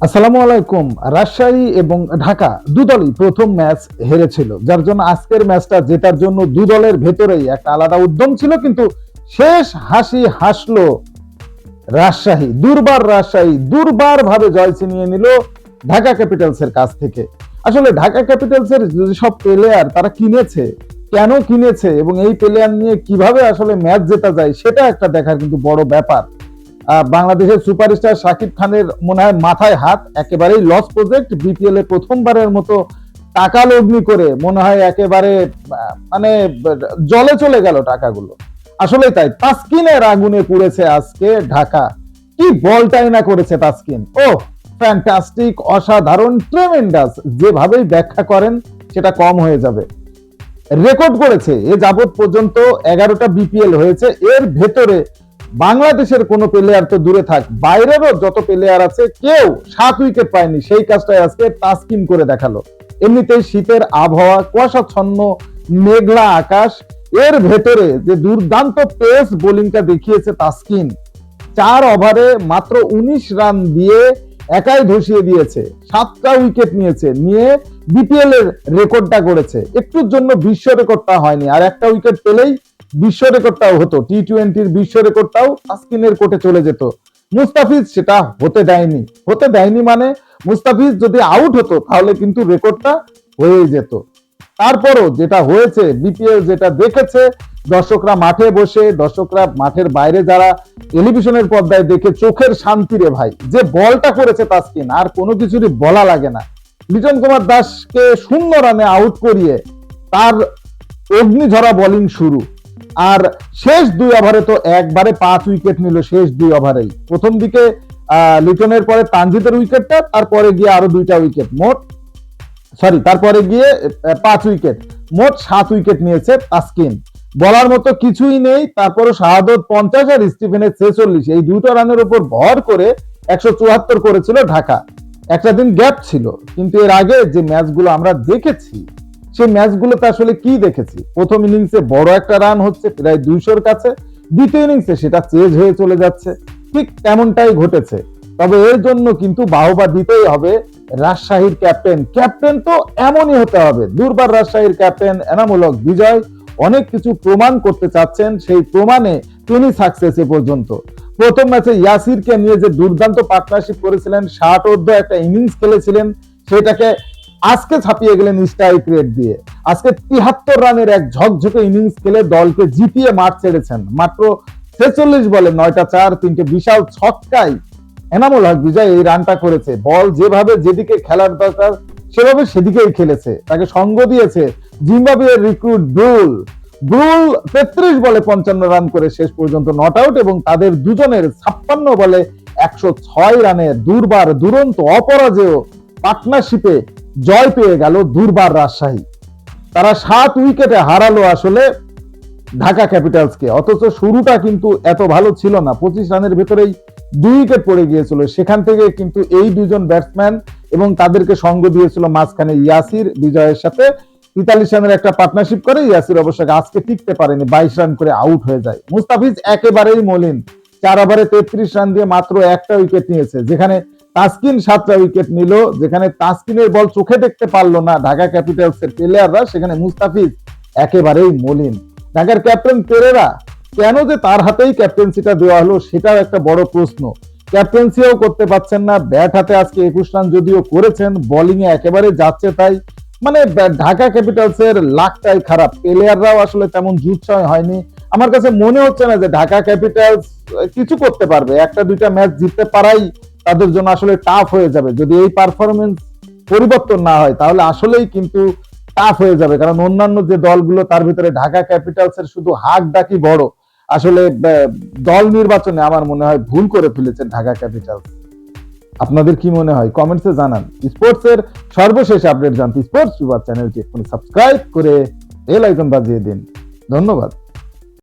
আসসালামু আলাইকুম। রাজশাহী এবং ঢাকা দুদলই প্রথম ম্যাচ হেরেছিল, যার জন্য আজকের ম্যাচটা জেতার জন্য দুদলের ভেতরেই একটা আলাদা উদ্যম ছিল, কিন্তু শেষ হাসি হাসলো রাজশাহী। রাজশাহী দুর্বার ভাবে জয় ছিনিয়ে নিল ঢাকা ক্যাপিটালস এর কাছ থেকে। আসলে ঢাকা ক্যাপিটালস এর যেসব প্লেয়ার তারা কিনেছে, কেন কিনেছে এবং এই প্লেয়ার নিয়ে কিভাবে আসলে ম্যাচ জেতা যায় সেটা একটা দেখার কিন্তু বড় ব্যাপার। বাংলাদেশের সুপারস্টার শাকিব খানের মনে হয় মাথায় হাত, একেবারেই লস প্রজেক্ট। বিপিএল এ প্রথমবারের মতো টাকা লগ্নি করে মনে হয় একেবারে মানে জলে চলে গেল টাকাগুলো। আসলে তাই, তাসকিনের আগুনে পুড়েছে আজকে ঢাকা। কি বলটাই না করেছে তাসকিন! ও ফ্যান্টাস্টিক, অসাধারণ, ট্রেমেন্ডাস, যেভাবেই ব্যাখ্যা করেন সেটা কম হয়ে যাবে। রেকর্ড করেছে, এ যাবৎ পর্যন্ত 11টা বিপিএল হয়েছে, এর ভেতরে বাংলাদেশের কোন প্লেয়ার তো দূরে থাক, বাইরেরও যত প্লেয়ার আছে কেউ 7 উইকেট পায়নি। সেই কাজটাই আজকে তাসকিন করে দেখালো। এমনিতেই শীতের আবহাওয়া, কুয়াশাচ্ছন্ন মেঘলা আকাশ, এর ভেতরে যে দুর্দান্ত পেস বোলিংটা দেখিয়েছে তাসকিন, 4 ওভারে মাত্র 19 রান দিয়ে একাই ধসিয়ে দিয়েছে। 7টা উইকেট নিয়ে বিপিএল এর রেকর্ডটা করেছে। একটুর জন্য বিশ্ব রেকর্ডটা হয়নি, আর একটা উইকেট পেলেই বিশ্ব রেকর্ডটাও হতো। টি-20-র বিশ্ব রেকর্ডটাও তাসকিনের কোর্টে চলে যেত। মুস্তাফিজ সেটা হতে দেয়নি মানে মুস্তাফিজ যদি আউট হতো তাহলে কিন্তু রেকর্ডটা হয়ে যেত। তারপরও যেটা হয়েছে, বিপিএল যেটা দেখেছে, দর্শকরা মাঠে বসে, দর্শকরা মাঠের বাইরে যারা টেলিভিশনের পর্দায় দেখে চোখের শান্তি রে ভাই। যে বলটা করেছে তাসকিন, আর কোনো কিছুরই বলা লাগে না। লিটন কুমার দাসকে 0 রানে আউট করিয়ে তার অগ্নিঝরা বোলিং শুরু। আর শেষ 2 ওভারে তো একবারে 5 উইকেট নিল শেষ 2 ওভারেই। প্রথম দিকে লিটনের পরে তানজিদের উইকেটটা, তারপরে গিয়ে আরো 2টা উইকেট, তারপরে গিয়ে 5 উইকেট, মোট 7 উইকেট নিয়েছে তাসকিন। বলার মতো কিছুই নেই। তারপরে শাহাদত 50 আর স্টিফেনের 46, এই 2টা রানের উপর ভর করে 174 করেছিল ঢাকা। একটা দিন গ্যাপ ছিল, কিন্তু এর আগে যে ম্যাচগুলো আমরা দেখেছি সেই ম্যাচগুলোতে আসলে কি দেখেছি? প্রথম ইনিংসে বড় একটা রান হচ্ছে প্রায় 200-র কাছে, দ্বিতীয় ইনিংসে সেটা চেঞ্জ হয়ে চলে যাচ্ছে। ঠিক তেমনটাই ঘটেছে। তবে এর জন্য কিন্তু বাহবা দিতেই হবে রাজশাহীর ক্যাপ্টেন তো এমনই হতে হবে। রাজশাহীর ক্যাপ্টেন এনামুল হক বিজয় অনেক কিছু প্রমাণ করতে চাচ্ছেন, সেই প্রমাণে তিনি সাকসেস এ পর্যন্ত। প্রথম ম্যাচে ইয়াসিরকে নিয়ে যে দুর্দান্ত পার্টনারশিপ করেছিলেন, 60 একটা ইনিংস খেলেছিলেন, সেটাকে আজকে ছাপিয়ে গেলেন স্ট্রাইক রেট দিয়ে। আজকে 73 রানের এক ঝকঝকে ইনিংস খেলে দলকে জিতিয়ে মাঠ ছেড়েছেন। মাত্র 46 বলে 9টা 4, 3টে বিশাল ছক্কায় এনামুল হক বিজয় এই রানটা করেছে। বল যেভাবে যেদিকে খেলার দরকার সেভাবে সেদিকেই খেলেছে। তাকে সঙ্গ দিয়েছে জিম্বাবুয়ের রিক্রুট ব্রুল 33 বলে 55 রান করে শেষ পর্যন্ত নট আউট, এবং তাদের দুজনের 56 বলে 106 রানের দুরন্ত অপরাজেয় পার্টনারশিপে জয় পেয়ে গেল রাজশাহী। তারা 7 উইকেটে হারালো আসলে ঢাকা ক্যাপিটালসকে। অথচ শুরুটা কিন্তু এত ভালো ছিল না। 25 রানের ভেতরেই 2 উইকেট পড়ে গিয়েছিল। সেখান থেকে কিন্তু এই দুজন ব্যাটসম্যান এবং তাদেরকে সঙ্গ দিয়েছিল মাঝখানে ইয়াসির বিজয়ের সাথে। 43 রানের একটা পার্টনারশিপ করে ইয়াসির অবশ্য আজকে টিকতে পারেনি, 22 রান করে আউট হয়ে যায়। মুস্তাফিজ একেবারেই মলিন, 4 ওভারে 33 রান দিয়ে মাত্র একটা উইকেট নিয়েছে। যেখানে তাসকিন 7টা উইকেট নিল, যেখানে তাসকিনের বল চোখে দেখতে পারলো না ঢাকা ক্যাপিটালস এর প্লেয়াররা, সেখানে মুস্তাফিজ একেবারেই মলিন। ঢাকার ক্যাপ্টেন পেরেরা কেন যে তার হাতেই ক্যাপ্টেন্সিটা দেওয়া হলো সেটাও একটা বড় প্রশ্ন। ক্যাপ্টেন্সিও করতে পারছেন না। ব্যাট হাতে আজকে 21 রান যদিও করেছেন, বোলিং এ একেবারে যাচ্ছে তাই। মানে ঢাকা ক্যাপিটালস এর লাকটাই খারাপ। প্লেয়াররাও আসলে তেমন জুৎসই হয়নি। আমার কাছে মনে হচ্ছে না যে ঢাকা ক্যাপিটালস কিছু করতে পারবে। 1-2টা ম্যাচ জিততে পারাই তাদের জন্য আসলে টাফ হয়ে যাবে। যদি এই পারফরমেন্স পরিবর্তন না হয় তাহলে আসলেই কিন্তু টাফ হয়ে যাবে। কারণ অন্যান্য যে দলগুলো তার ভিতরে ঢাকা ক্যাপিটালস এর শুধু হাক ডাকি বড়। আসলে দল নির্বাচনে আমার মনে হয় ভুল করে ফেলেছে ঢাকা ক্যাপিটালস। আপনাদের কি মনে হয় কমেন্টসে জানান। স্পোর্টস এর সর্বশেষ আপডেট জানতে স্পোর্টস চ্যানেলটি এখন সাবস্ক্রাইব করে বেল আইকন বাজিয়ে দিন। ধন্যবাদ।